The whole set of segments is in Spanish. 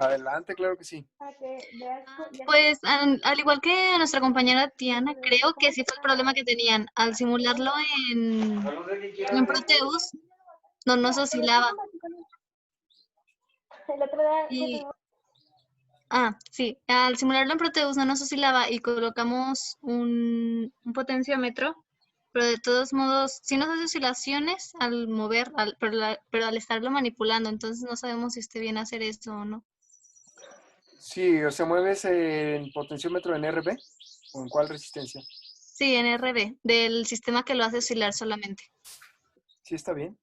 Adelante, claro que sí. Pues al igual que nuestra compañera Tiana, creo que sí fue el problema que tenían. Al simularlo en Proteus, no nos oscilaba. Y, sí, al simularlo en Proteus no nos oscilaba y colocamos un potenciómetro, pero de todos modos sí nos hace oscilaciones al mover, pero al estarlo manipulando, entonces no sabemos si esté bien hacer esto o no. Sí, o sea, mueves el potenciómetro en RB o en cuál resistencia. Sí, en RB, del sistema que lo hace oscilar solamente. Sí, está bien.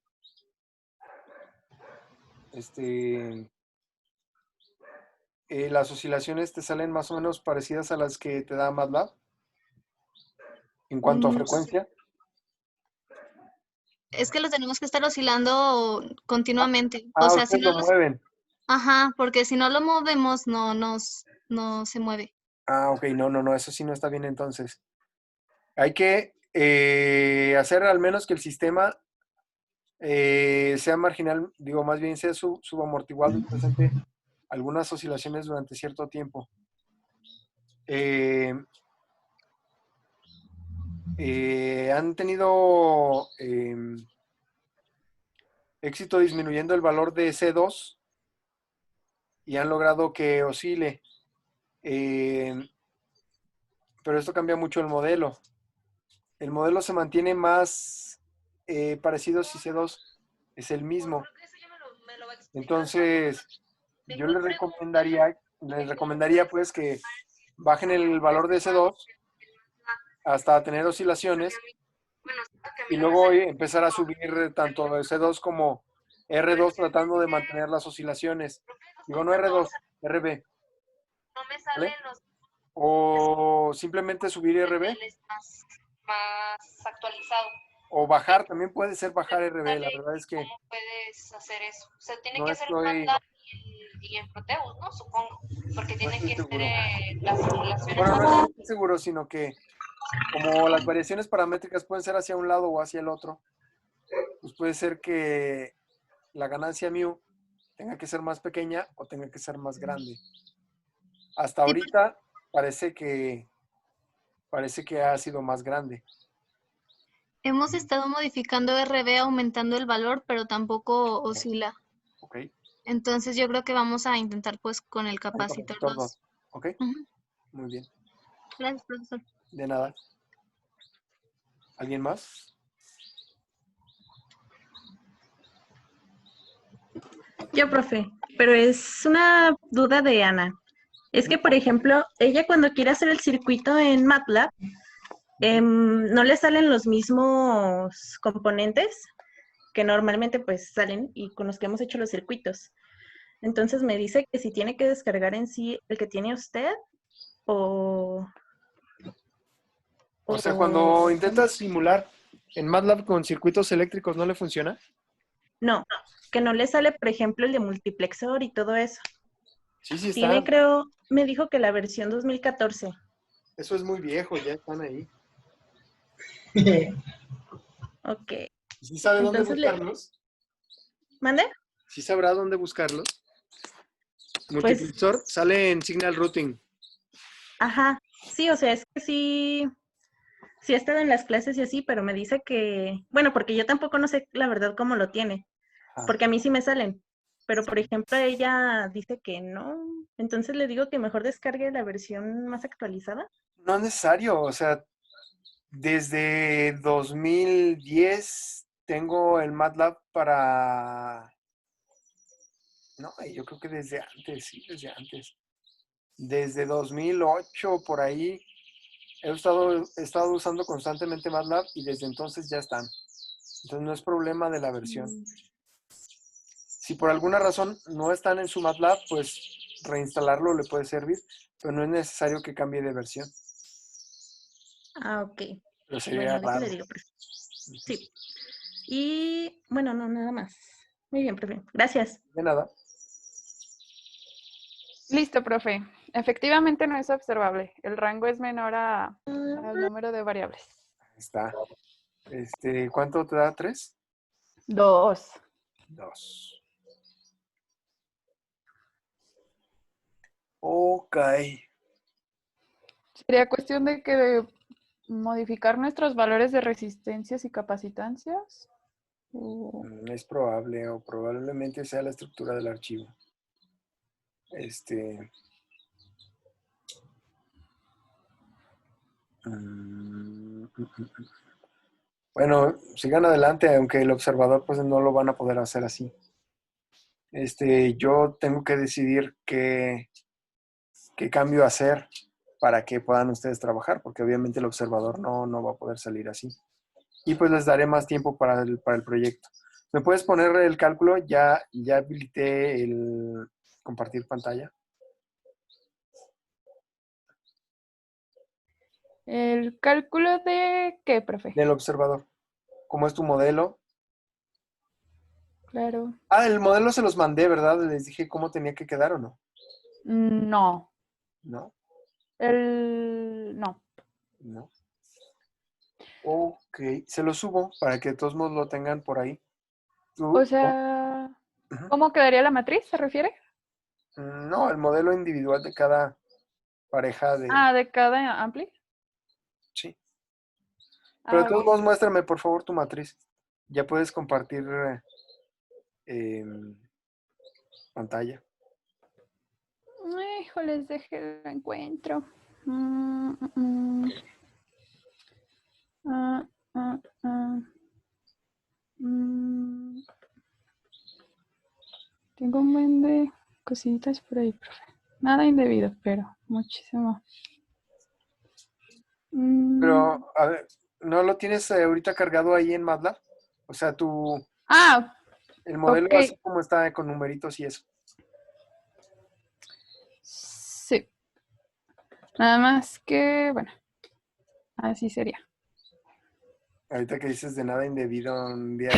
Este, las oscilaciones te salen más o menos parecidas a las que te da MATLAB en cuanto a Mm, frecuencia. Es que lo tenemos que estar oscilando continuamente. O sea, si Ustedes no lo los, mueven. ajá, porque si no lo movemos, no se mueve. Ok, no, no, no, eso sí no está bien entonces. Hay que hacer al menos que el sistema sea marginal, digo, más bien sea subamortiguado y presente algunas oscilaciones durante cierto tiempo. Eh, ¿Han tenido éxito disminuyendo el valor de C2 y han logrado que oscile? Eh, pero esto cambia mucho el modelo. El modelo se mantiene más parecido si C2 es el mismo. Entonces, yo les recomendaría pues que bajen el valor de C2 hasta tener oscilaciones y luego empezar a subir tanto de C2 como R2 tratando de mantener las oscilaciones. Digo, no R2, RB, ¿vale? O simplemente subir RB Más actualizado. o bajar, también puede ser bajar RB. La verdad es que ¿Cómo puedes hacer eso? O sea, tiene no que ser en estoy, MATLAB y en Proteus, ¿no? Supongo. Porque no tienen estoy que ser seguro. las simulaciones Bueno, no estoy MATLAB. seguro, sino que como las variaciones paramétricas pueden ser hacia un lado o hacia el otro, pues puede ser que la ganancia mu tenga que ser más pequeña o tenga que ser más grande. Hasta Sí, ahorita parece que ha sido más grande. hemos estado modificando RB aumentando el valor, pero tampoco oscila. ¿Ok? Entonces yo creo que vamos a intentar pues con el El capacitor capacitor 2. 2. ¿Ok? Ujú. Muy bien. Gracias, profesor. De nada. ¿Alguien más? Yo, profe, pero es una duda de Ana. Es que, por ejemplo, ella cuando quiere hacer el circuito en MATLAB, no le salen los mismos componentes que normalmente pues salen y con los que hemos hecho los circuitos. Entonces me dice que si tiene que descargar en sí el que tiene usted o... O sea, cuando ¿cómo? intentas simular en MATLAB con circuitos eléctricos, ¿no le funciona? No, que no le sale, por ejemplo, el de multiplexor y todo eso. Sí, sí Tiene, están. creo, me dijo que la versión 2014. Eso es muy viejo, ya están ahí. Ok. ¿Sí sabe dónde Entonces le... buscarlos? ¿Mande? ¿Sí sabrá dónde buscarlos? Pues, Multiplexor sale en Signal Routing. ajá. Sí, o sea, es que sí he estado en las clases y así, pero me dice que, bueno, porque yo tampoco no sé la verdad cómo lo tiene, Ah, porque a mí sí me salen, pero por ejemplo ella dice que no, entonces le digo que mejor descargue la versión más actualizada. no es necesario, o sea, desde 2010 tengo el MATLAB para... No, yo creo que desde antes, sí, desde antes. Desde 2008 por ahí he estado usando constantemente MATLAB y desde entonces ya están. Entonces no es problema de la versión. Mm. Si por alguna razón no están en su MATLAB, pues reinstalarlo le puede servir, pero no es necesario que cambie de versión. Ah, ok. Pero sería Bueno, raro. déjale digo, profe. Sí. Y bueno, no, nada más. Muy bien, profe. Gracias. De nada. Listo, profe. Efectivamente no es observable. El rango es menor al número de variables. Está. ¿Cuánto te da? ¿3? 2. 2. Ok. Sería cuestión de modificar nuestros valores de resistencias y capacitancias. Es probable o probablemente sea la estructura del archivo. Este. Bueno, sigan adelante, aunque el observador pues no lo van a poder hacer así. Yo tengo que decidir qué cambio hacer para que puedan ustedes trabajar, porque obviamente el observador no va a poder salir así. Y pues les daré más tiempo para el proyecto. ¿Me puedes poner el cálculo? Ya habilité el compartir pantalla ¿El cálculo de qué, profe? del observador. ¿Cómo es tu modelo? Claro. Ah, el modelo se los mandé, ¿verdad? Les dije cómo tenía que quedar o no. No. ¿No? No. No. Ok, se lo subo para que de todos modos lo tengan por ahí. O ¿Tú? sea, Ujú. ¿cómo quedaría la matriz? ¿Se refiere? No, el modelo individual de cada pareja de... Ah, de cada ampli. Sí. Pero Ah, de todos ok. modos, muéstrame por favor tu matriz. Ya puedes compartir em, pantalla. Híjoles, deje el encuentro. Ah, ah, ah. Mm, Tengo un buen de cositas por ahí, profe. Nada indebido, pero muchísimo. Mm, Pero, a ver, ¿no lo tienes ahorita cargado ahí en MATLAB? O sea, Ah, el ok. modelo así como está con numeritos y eso. Sí. Nada más que, bueno, así sería. Ahorita que dices de nada indebido, un día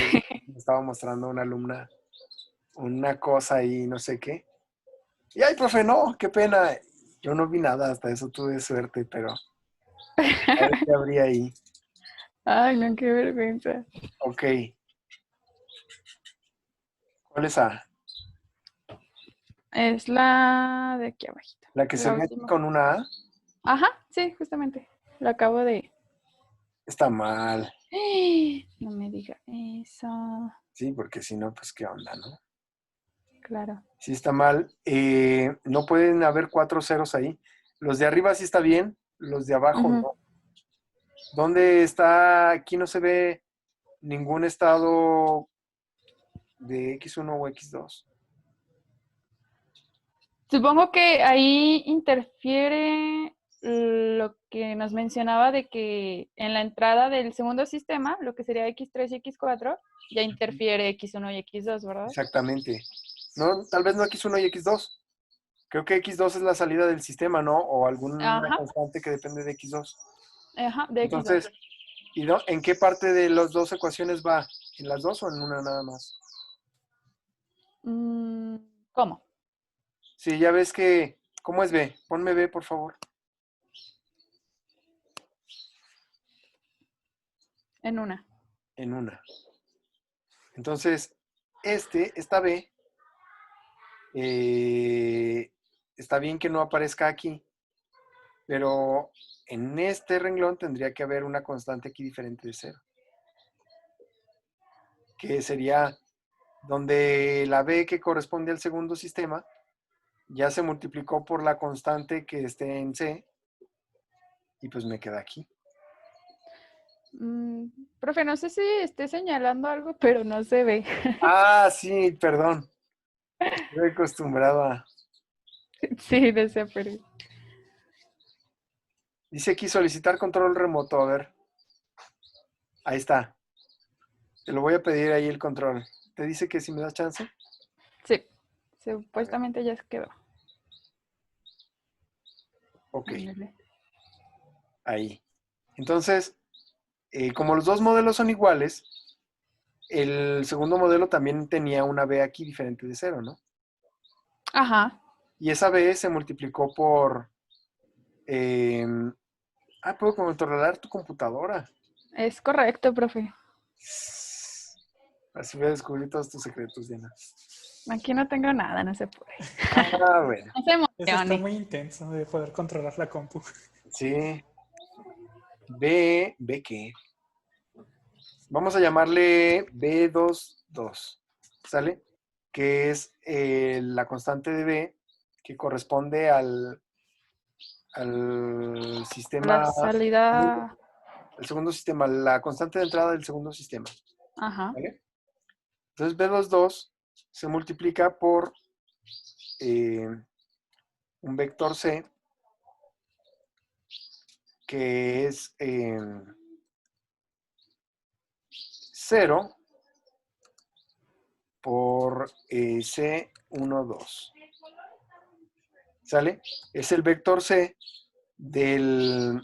me estaba mostrando a una alumna una cosa ahí, no sé qué. Y ay, profe, no, qué pena. Yo no vi nada, hasta eso tuve suerte, pero a ver qué habría ahí. Ay, no, qué vergüenza. Ok, ¿cuál es A? Es la de aquí abajito. La que se La ve aquí última. con una A Ajá, sí, justamente. Lo acabo de... está mal. No me diga eso. Sí, porque si no, pues qué onda, ¿no? Claro. Sí está mal. No pueden haber 4 ceros ahí. Los de arriba sí está bien, los de abajo Ujú. no. ¿Dónde está? Aquí no se ve ningún estado de X1 o X2. Supongo que ahí interfiere lo que nos mencionaba de que en la entrada del segundo sistema, lo que sería X3 y X4, ya interfiere X1 y X2, ¿verdad? Exactamente. No, tal vez no X1 y X2. Creo que X2 es la salida del sistema, ¿no? O alguna Ajá, constante que depende de X2. ajá, de X2. Entonces, ¿en qué parte de las dos ecuaciones va? ¿En las dos o en una nada más? ¿Cómo? Sí, ya ves que... ¿Cómo es B? Ponme B, por favor. En una. En una. Entonces, esta B, está bien que no aparezca aquí, pero en este renglón tendría que haber una constante aquí diferente de cero, que sería donde la B que corresponde al segundo sistema ya se multiplicó por la constante que esté en C y pues me queda aquí. Mm, Profe, no sé si esté señalando algo, pero no se ve. Ah, sí, perdón. Estoy acostumbrado a... Sí, desea, pero... Dice aquí solicitar control remoto. A ver, ahí está. Te lo voy a pedir ahí el control. ¿Te dice que si me das chance? Sí, A ver, supuestamente ya se quedó. ok, Ándale. ahí. Entonces, como los dos modelos son iguales, el segundo modelo también tenía una B aquí diferente de cero, ¿no? Ajá, Y esa B se multiplicó por... eh, puedo controlar tu computadora. es correcto, profe. Así voy a descubrir todos tus secretos, Diana. Aquí no tengo nada, no se puede. Ah, bueno. No se Eso está emocione. muy intenso de poder controlar la compu. Sí. ¿B qué? Vamos a llamarle B22, ¿sale? Que es la constante de B que corresponde al sistema, La salida. el segundo sistema, la constante de entrada del segundo sistema, Ajá. ¿vale? Entonces B22 se multiplica por un vector C que es 0 por C12. ¿Sale? Es el vector C del...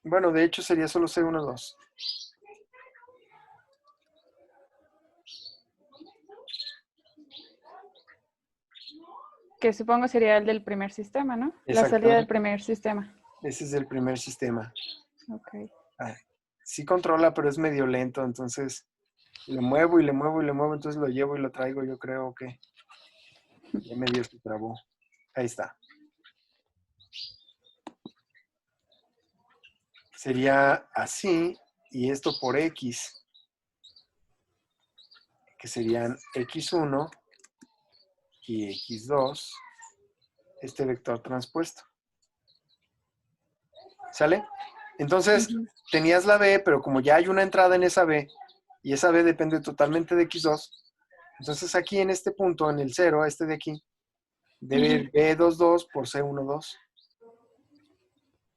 Bueno, de hecho sería solo C12. Que supongo sería el del primer sistema, ¿no? La salida Exactamente. del primer sistema. Ese es el primer sistema. Ok. Ay, sí controla, pero es medio lento, entonces le muevo y le muevo y le muevo, entonces lo llevo y lo traigo, yo creo que ya medio se trabó. Ahí está. Sería así, y esto por X, que serían X1 y X2, este vector transpuesto. ¿Sale? Entonces, Ujú. tenías la B, pero como ya hay una entrada en esa B, y esa B depende totalmente de X2, entonces aquí en este punto, en el 0, este de aquí, debe ir B22 por C12.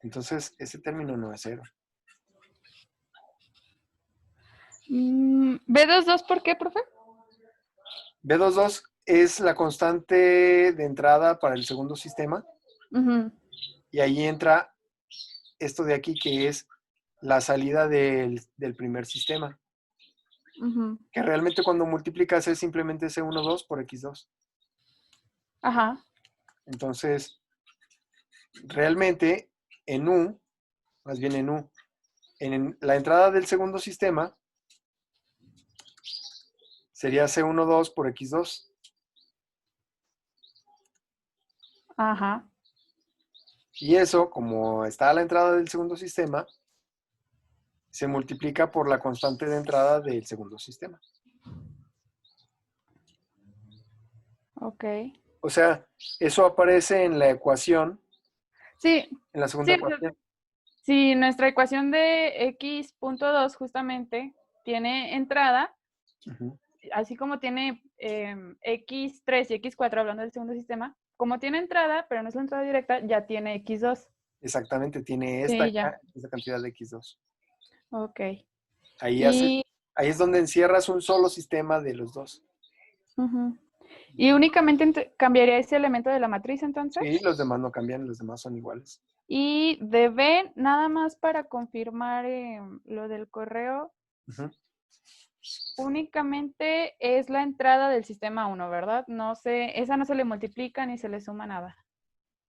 Entonces, ese término no es 0. ¿B22 por qué, profe? B22 es la constante de entrada para el segundo sistema, Ujú. y ahí entra esto de aquí, que es la salida del primer sistema, Ujú. que realmente cuando multiplicas es simplemente C12 por X2. Ajá. Entonces, realmente en U, más bien en U, en la entrada del segundo sistema sería C12 por X2. Ajá. Y eso, como está a la entrada del segundo sistema, se multiplica por la constante de entrada del segundo sistema. Ok. O sea, eso aparece en la ecuación, Sí, en la segunda sí, ecuación. si nuestra ecuación de x.2 justamente tiene entrada, Ujú. así como tiene x3 y x4, hablando del segundo sistema, como tiene entrada, pero no es la entrada directa, ya tiene x2. Exactamente, tiene Sí, ya. esta cantidad de X2. Ok. Ahí, Y, ahí es donde encierras un solo sistema de los dos. ujú. ¿Y únicamente cambiaría ese elemento de la matriz entonces? Sí, los demás no cambian, los demás son iguales. Y de B, nada más para confirmar lo del correo, Ujú. únicamente es la entrada del sistema 1, ¿verdad? No sé, esa no se le multiplica ni se le suma nada.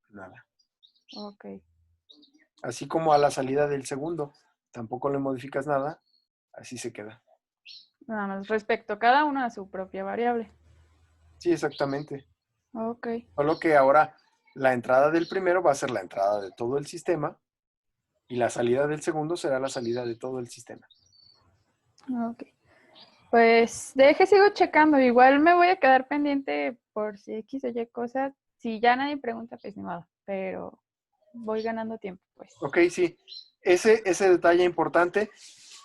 Nada. Ok. Así como a la salida del segundo, tampoco le modificas nada, así se queda. Nada más respecto a cada uno a su propia variable. Sí, exactamente. Ok. Solo que ahora la entrada del primero va a ser la entrada de todo el sistema y la salida del segundo será la salida de todo el sistema. Ok. Pues sigo checando. Igual me voy a quedar pendiente por si X o Y cosas. Si ya nadie pregunta, pues ni modo. Pero voy ganando tiempo, pues. Ok, sí. Ese detalle importante.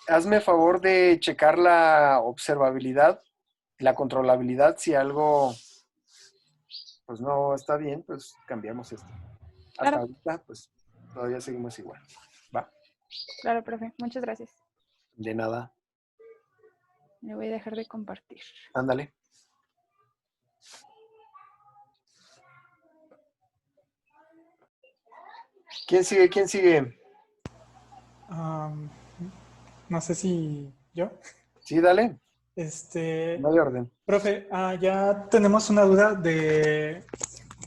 Hazme favor de checar la observabilidad, la controlabilidad. Si algo pues no está bien, pues cambiamos esto. Hasta Claro, ahorita, pues todavía seguimos igual. Va, claro, profe. Muchas gracias. de nada. Me voy a dejar de compartir. Ándale. ¿Quién sigue? ¿Quién sigue? Am, no sé si yo. Sí, dale. No hay orden. Profe, ya tenemos una duda de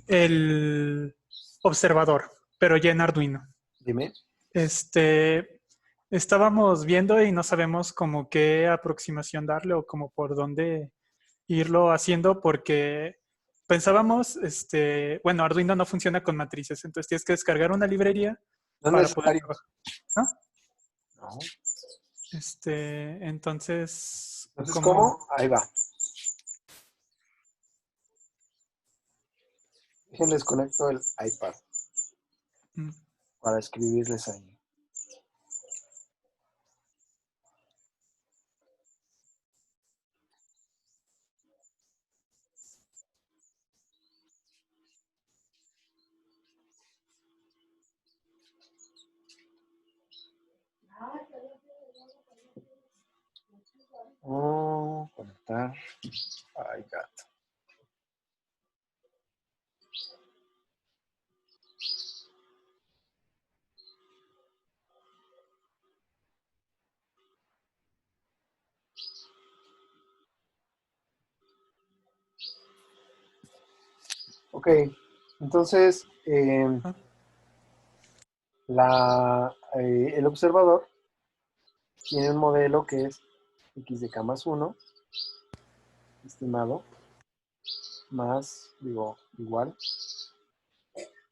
el observador, pero ya en Arduino. Dime. Estábamos viendo y no sabemos como qué aproximación darle o como por dónde irlo haciendo porque pensábamos, bueno, Arduino no funciona con matrices, entonces tienes que descargar una librería No es para poder necesario. trabajar, ¿no? No. Entonces, Entonces, ¿cómo? Ahí va. Déjenles conecto el iPad Mm, para escribirles ahí. Oh, conectar. Ay, gato. Ok, entonces ah, el observador tiene un modelo que es x de k más 1, estimado, más, digo, igual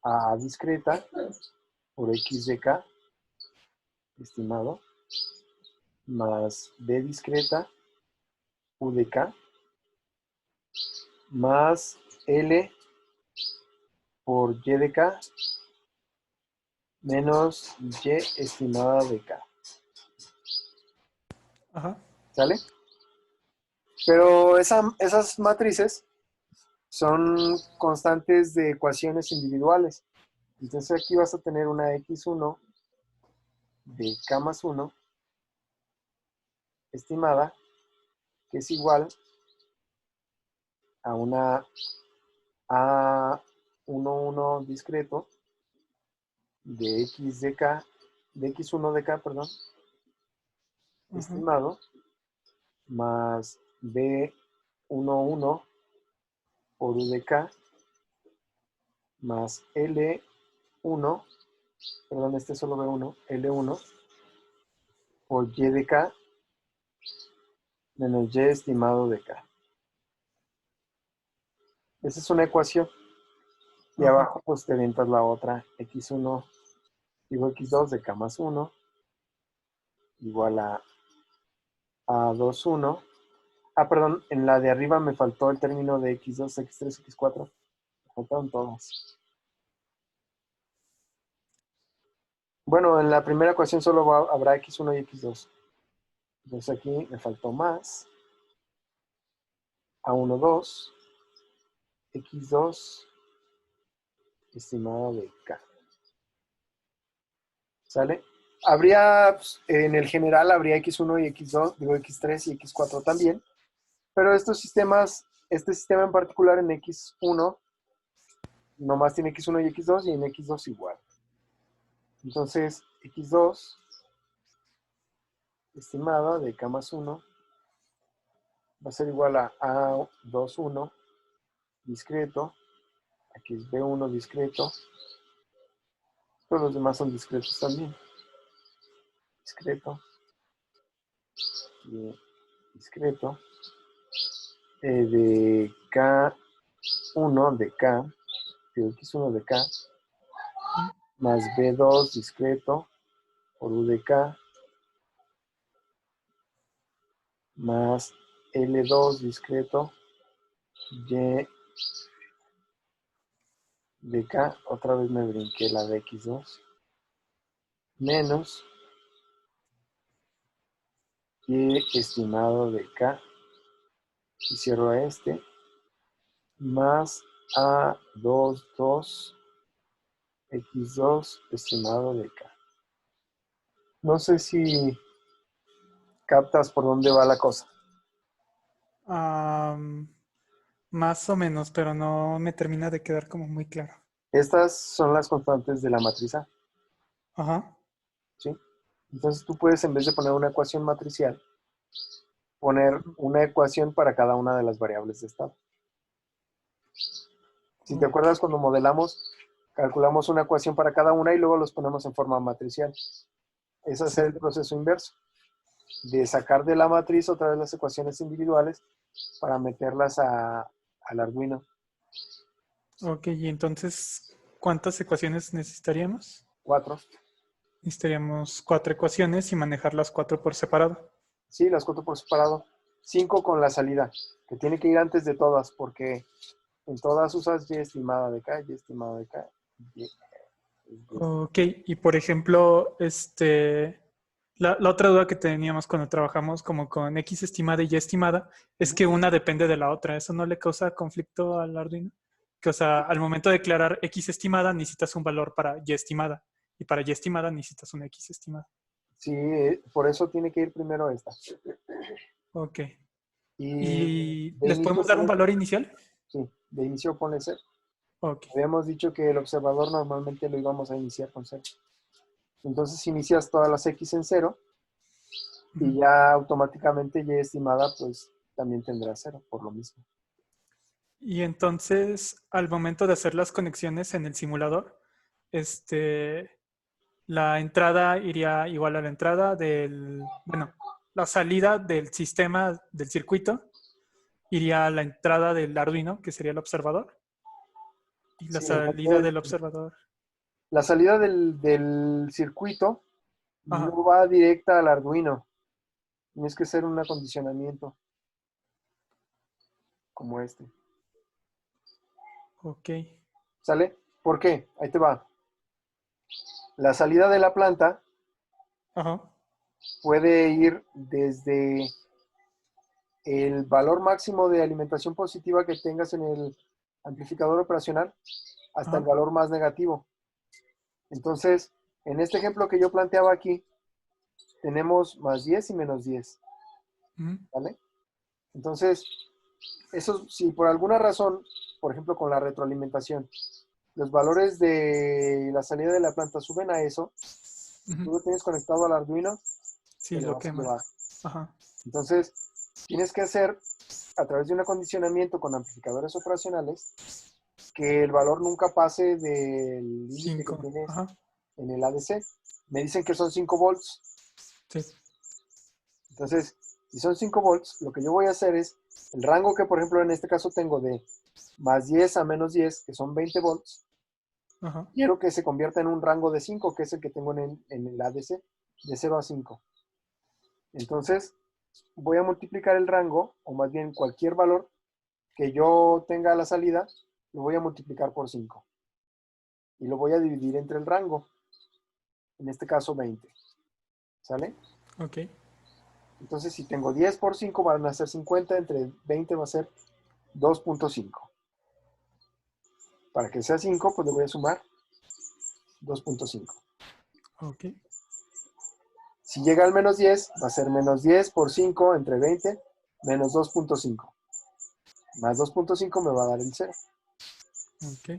a discreta por x de k, estimado, más b discreta u de k, más l por y de k, menos y estimada de k. ajá, ¿Sale? Pero esas matrices son constantes de ecuaciones individuales. Entonces aquí vas a tener una x1 de k más 1 estimada, que es igual a una A11 discreto de x de k, de x1 de k, perdón, ajá, estimado, más B11 por u de k, más L1, perdón, este es solo B1, L1 por y de k, menos y estimado de k. Esa es una ecuación. Y ajá, abajo pues te avientas la otra, x1, digo x2 de k más 1, igual a 21. Ah, perdón, en la de arriba me faltó el término de x2, x3, x4. Me faltaron todos. Bueno, en la primera ecuación solo habrá x1 y x2. Entonces aquí me faltó más. A12, x2, estimado de k. ¿Sale? Habría, pues, en el general habría x1 y x2, digo x3 y x4 también. Pero estos sistemas, este sistema en particular en x1, nomás tiene x1 y x2 y en x2 igual. Entonces, x2 estimada de k más 1 va a ser igual a A21 discreto, aquí es B1 discreto, todos los demás son discretos también, discreto y discreto, de K1 de K, de X1 de K, mm, más B2 discreto por U de K, más L2 discreto, Y de K, otra vez me brinqué la de X2, menos Y estimado de K, y cierro a este, más A22 X2 estimado de K. No sé si captas por dónde va la cosa. am, más o menos, pero no me termina de quedar como muy claro. Estas son las constantes de la matriz A, Ajá, ¿sí? Entonces tú puedes, en vez de poner una ecuación matricial, poner una ecuación para cada una de las variables de estado. Si te ok, acuerdas, cuando modelamos, calculamos una ecuación para cada una y luego los ponemos en forma matricial. Ese es sí, el proceso inverso, de sacar de la matriz otra vez las ecuaciones individuales para meterlas al Arduino. Ok, y entonces, ¿cuántas ecuaciones necesitaríamos? 4. Necesitaríamos 4 ecuaciones y manejar las 4 por separado. Sí, las 4 por separado. 5 con la salida, que tiene que ir antes de todas, porque en todas usas Y estimada de K, Y estimada de K. Ok, y por ejemplo, la otra duda que teníamos cuando trabajamos como con X estimada y Y estimada es que una depende de la otra. ¿Eso no le causa conflicto al Arduino? Que, o sea, al momento de declarar X estimada necesitas un valor para Y estimada. Y para Y estimada necesitas una X estimada. Sí, por eso tiene que ir primero esta. Ok. Y ¿Y de les inicio podemos dar un ponle, valor inicial? sí, de inicio ponle 0. Ok. Habíamos dicho que el observador normalmente lo íbamos a iniciar con 0. Entonces inicias todas las X en 0 y Ujú. ya automáticamente Y estimada pues también tendrá 0 por lo mismo. Y entonces, al momento de hacer las conexiones en el simulador, la entrada iría igual a la entrada bueno, la salida del sistema del circuito iría a la entrada del Arduino, que sería el observador, y la Sí, salida del observador. la salida del circuito Ajá, no va directa al Arduino. Tienes que hacer un acondicionamiento como este. ok. ¿Sale? ¿Por qué? Ahí te va. La salida de la planta Ajá, puede ir desde el valor máximo de alimentación positiva que tengas en el amplificador operacional hasta el ajá. valor más negativo. Entonces, en este ejemplo que yo planteaba aquí, tenemos más 10 y menos 10. Ujú, ¿Vale? Entonces, eso, si por alguna razón, por ejemplo con la retroalimentación, los valores de la salida de la planta suben a eso, ujú. tú lo tienes conectado al Arduino, te Sí, le lo vas a quema. llevar. Ajá, Entonces, tienes que hacer, a través de un acondicionamiento con amplificadores operacionales, que el valor nunca pase del límite que 5. tienes Ajá, en el ADC. Me dicen que son 5 volts. sí. Entonces, si son 5 volts, lo que yo voy a hacer es, el rango que por ejemplo en este caso tengo de más 10 a menos 10, que son 20 volts, Ajá, quiero que se convierta en un rango de 5, que es el que tengo en el ADC, de 0 a 5. Entonces, voy a multiplicar el rango, o más bien cualquier valor que yo tenga a la salida, lo voy a multiplicar por 5. Y lo voy a dividir entre el rango, en este caso 20. ¿Sale? ok. Entonces, si tengo 10 por 5, van a ser 50, entre 20 va a ser 2.5. Para que sea 5, pues le voy a sumar 2.5. Ok. Si llega al menos 10, va a ser menos 10 por 5 entre 20, menos 2.5. Más 2.5 me va a dar el 0. Ok.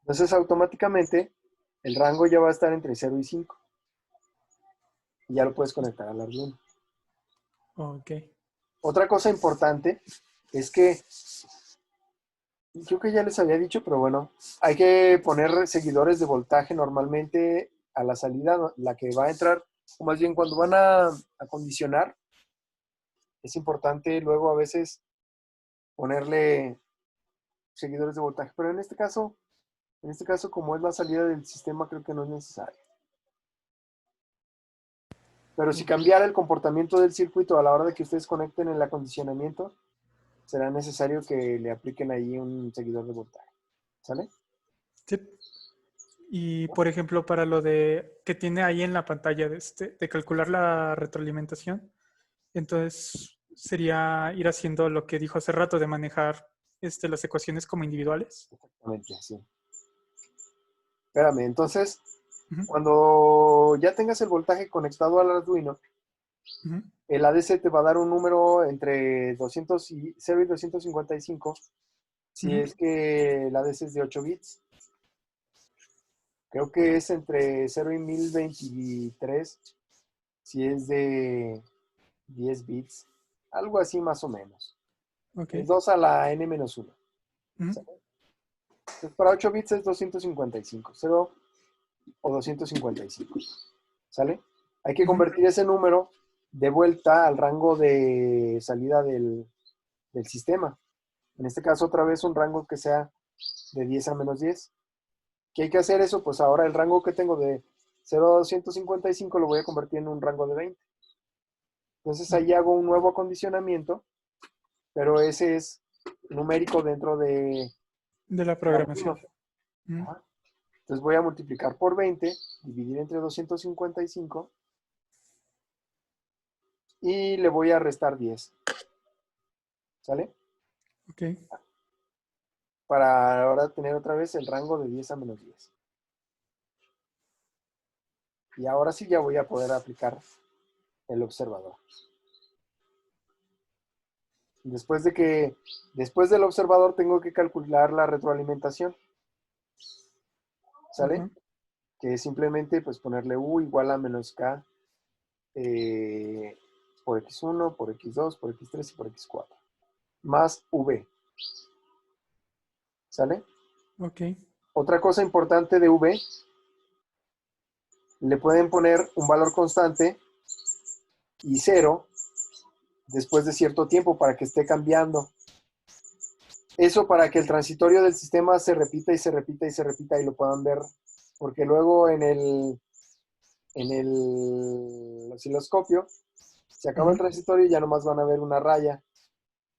Entonces, automáticamente, el rango ya va a estar entre 0 y 5. Y ya lo puedes conectar al Arduino. Ok. Otra cosa importante es que, creo que ya les había dicho, pero bueno, hay que poner seguidores de voltaje normalmente a la salida, la que va a entrar, o más bien cuando van a acondicionar, es importante luego a veces ponerle seguidores de voltaje, pero en este caso como es la salida del sistema, creo que no es necesario. Pero si cambiara el comportamiento del circuito a la hora de que ustedes conecten el acondicionamiento, será necesario que le apliquen ahí un seguidor de voltaje. ¿Sale? Sí. Y por ejemplo, para lo de que tiene ahí en la pantalla de calcular la retroalimentación, entonces sería ir haciendo lo que dijo hace rato de manejar las ecuaciones como individuales. Exactamente, sí. Espérame, entonces, Ujú, cuando ya tengas el voltaje conectado al Arduino, ujú, el ADC te va a dar un número entre 0 y 255, si ujú. es que el ADC es de 8 bits. Creo que es entre 0 y 1023, si es de 10 bits. Algo así más o menos. Ok. Es 2 a la n-1. Ujú, Entonces, para 8 bits es 255, 0 o 255. ¿Sale? Hay que ujú. convertir ese número de vuelta al rango de salida del del sistema. En este caso, otra vez un rango que sea de 10 a menos 10. ¿Qué hay que hacer eso? Pues ahora el rango que tengo de 0 a 255 lo voy a convertir en un rango de 20. Entonces ahí hago un nuevo acondicionamiento, pero ese es numérico dentro de la programación. Ajá. Entonces voy a multiplicar por 20, dividir entre 255 y le voy a restar 10. ¿Sale? Ok. Para ahora tener otra vez el rango de 10 a menos 10. Y ahora sí ya voy a poder aplicar el observador. Después del observador tengo que calcular la retroalimentación. ¿Sale? Ujú. Que es simplemente pues ponerle U igual a menos K por X1, por X2, por X3 y por X4. Más V. ¿Sale? Ok. Otra cosa importante de V, le pueden poner un valor constante y 0 después de cierto tiempo para que esté cambiando. Eso para que el transitorio del sistema se repita y se repita y se repita y lo puedan ver, porque luego en el osciloscopio se acaba el Ujú. transitorio y ya nomás van a ver una raya.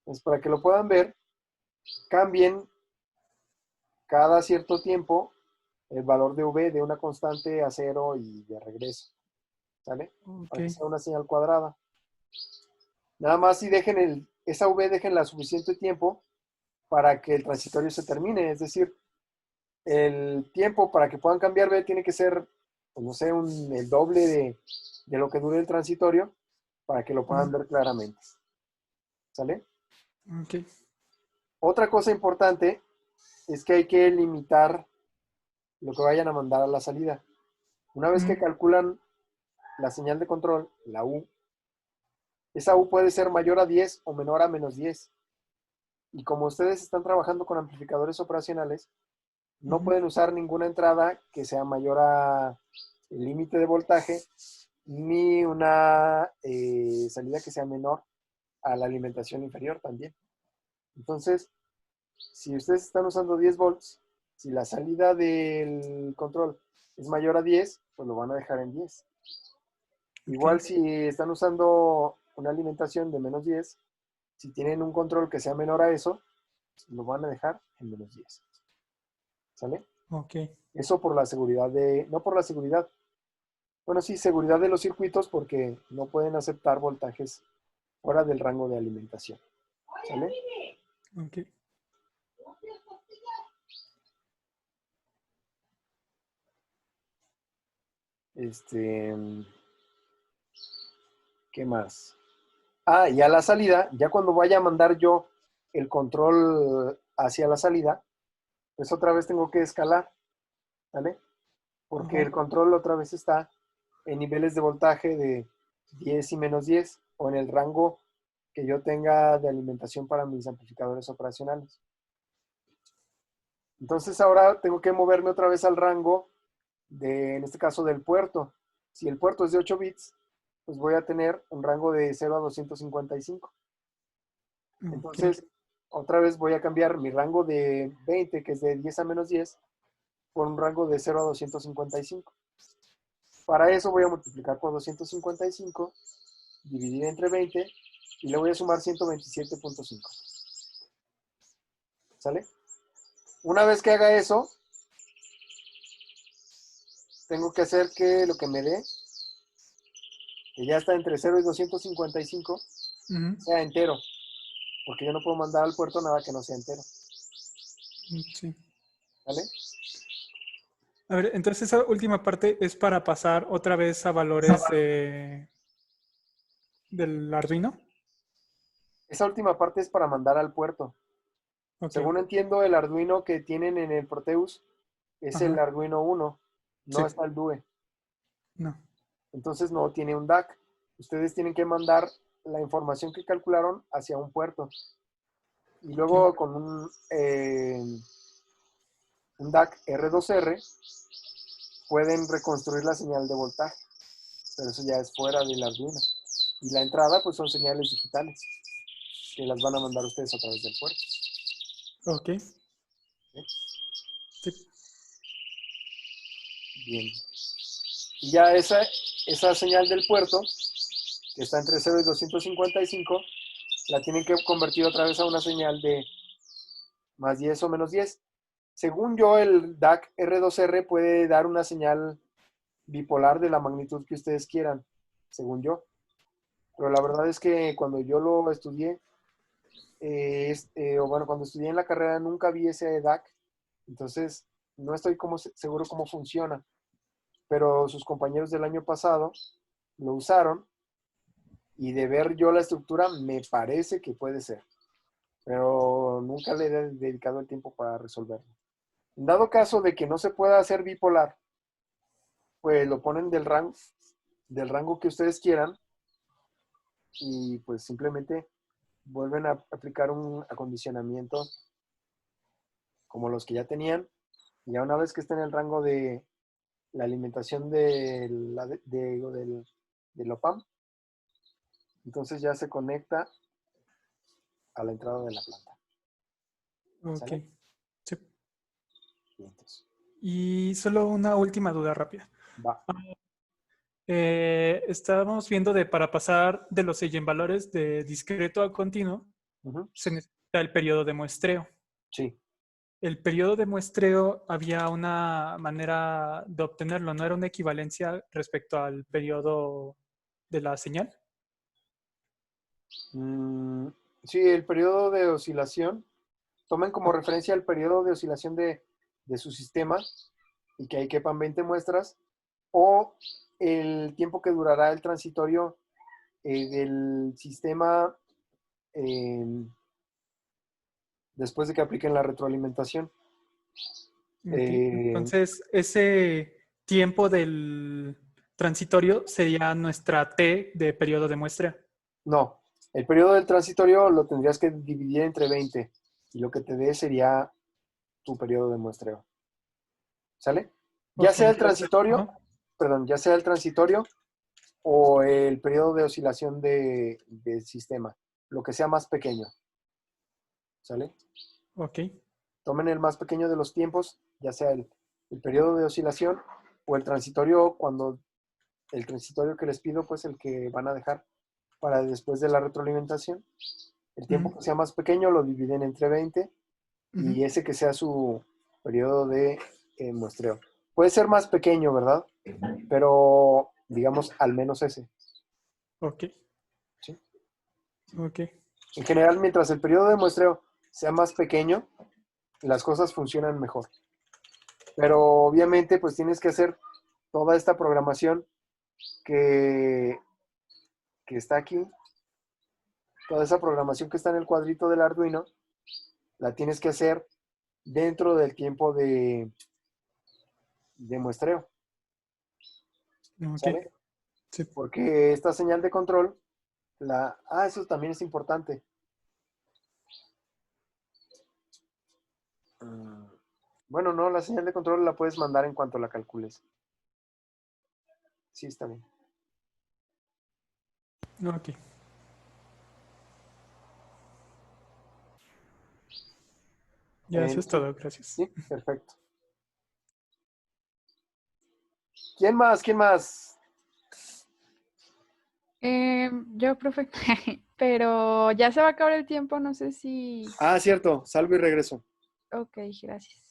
Entonces, para que lo puedan ver, cambien cada cierto tiempo el valor de V de una constante a 0 y de regreso. ¿Sale? Ok. Para que sea una señal cuadrada. Nada más si dejen esa V, déjenla suficiente tiempo para que el transitorio se termine. Es decir, el tiempo para que puedan cambiar V tiene que ser, pues, no sé, el doble de lo que dure el transitorio para que lo puedan ver claramente. ¿Sale? Ok. Otra cosa importante es que hay que limitar lo que vayan a mandar a la salida. Una vez que calculan la señal de control, la U, esa U puede ser mayor a 10 o menor a menos 10. Y como ustedes están trabajando con amplificadores operacionales, no Ujú. pueden usar ninguna entrada que sea mayor a el límite de voltaje, ni una salida que sea menor a la alimentación inferior también. Entonces, si ustedes están usando 10 volts, si la salida del control es mayor a 10, pues lo van a dejar en 10. Igual Ok. si están usando una alimentación de menos 10, si tienen un control que sea menor a eso, lo van a dejar en menos 10. ¿Sale? Ok. Eso por la seguridad no por la seguridad, bueno, sí, seguridad de los circuitos porque no pueden aceptar voltajes fuera del rango de alimentación. ¿Sale? Ok. Este, ¿qué más? Ah, y a la salida, ya cuando vaya a mandar yo el control hacia la salida, pues otra vez tengo que escalar, ¿vale? Porque Ajá. el control otra vez está en niveles de voltaje de 10 y menos 10 o en el rango que yo tenga de alimentación para mis amplificadores operacionales. Entonces ahora tengo que moverme otra vez al rango en este caso, del puerto. Si el puerto es de 8 bits, pues voy a tener un rango de 0 a 255. Ok. Entonces, otra vez voy a cambiar mi rango de 20, que es de 10 a menos 10, por un rango de 0 a 255. Para eso voy a multiplicar por 255, dividir entre 20 y le voy a sumar 127.5. ¿Sale? Una vez que haga eso, tengo que hacer que lo que me dé, que ya está entre 0 y 255, Ujú. sea entero. Porque yo no puedo mandar al puerto nada que no sea entero. Sí. ¿Vale? A ver, entonces esa última parte es para pasar otra vez a valores del Arduino. Esa última parte es para mandar al puerto. Ok. Según entiendo, el Arduino que tienen en el Proteus es el Ajá. Arduino 1, Sí. no está el DUE. No. Entonces no tiene un DAC. Ustedes tienen que mandar la información que calcularon hacia un puerto. Y Ok. luego con un DAC R2R pueden reconstruir la señal de voltaje. Pero eso ya es fuera del Arduino. Y la entrada pues son señales digitales. que las van a mandar ustedes a través del puerto. Ok. ¿Sí? Sí. Bien. Y ya esa señal del puerto, que está entre 0 y 255, la tienen que convertir otra vez a una señal de más 10 o menos 10. Según yo, el DAC R2R puede dar una señal bipolar de la magnitud que ustedes quieran, según yo. Pero la verdad es que cuando yo lo estudié, o bueno, cuando estudié en la carrera nunca vi ese DAC, entonces no estoy seguro cómo funciona. Pero sus compañeros del año pasado lo usaron y de ver yo la estructura me parece que puede ser. Pero nunca le he dedicado el tiempo para resolverlo. En dado caso de que no se pueda hacer bipolar, pues lo ponen del rango que ustedes quieran y pues simplemente vuelven a aplicar un acondicionamiento como los que ya tenían. Y ya una vez que esté en el rango de la alimentación del OPAMP, entonces ya se conecta a la entrada de la planta. Ok. ¿Sale? Sí. Y entonces, Y solo una última duda rápida. va. Estábamos viendo para pasar de los eigenvalores de discreto a continuo, Ujú. se necesita el periodo de muestreo. Sí. El periodo de muestreo había una manera de obtenerlo, ¿no era una equivalencia respecto al periodo de la señal? Sí, el periodo de oscilación. Tomen como referencia el periodo de oscilación de su sistema y que ahí quepan 20 muestras, o el tiempo que durará el transitorio del sistema después de que apliquen la retroalimentación. Ok. Entonces, ese tiempo del transitorio sería nuestra T de periodo de muestra. No, el periodo del transitorio lo tendrías que dividir entre 20 y lo que te dé sería tu periodo de muestreo. ¿Sale? Ya Ok, sea el entonces, transitorio, ajá. perdón, ya sea el transitorio o el periodo de oscilación del sistema, lo que sea más pequeño. ¿Sale? Ok. Tomen el más pequeño de los tiempos, ya sea el periodo de oscilación o el transitorio, cuando el transitorio que les pido, pues el que van a dejar para después de la retroalimentación. El tiempo que sea más pequeño lo dividen entre 20 Ujú. y ese que sea su periodo de muestreo. Puede ser más pequeño, ¿verdad? Pero digamos al menos ese. Ok. ¿Sí? Ok. En general, mientras el periodo de muestreo sea más pequeño, las cosas funcionan mejor. Pero obviamente, pues tienes que hacer toda esta programación que está aquí, toda esa programación que está en el cuadrito del Arduino, la tienes que hacer dentro del tiempo de muestreo. Ok. ¿Sale? Sí. Porque esta señal de control, eso también es importante. Bueno, no, la señal de control la puedes mandar en cuanto la calcules. Sí, está bien. Ok. Ya, eso es Sí, todo. Gracias. sí, perfecto. ¿Quién más? ¿Quién más? Yo, profe, pero ya se va a acabar el tiempo, no sé si... Ah, cierto, salvo y regreso. Ok, gracias.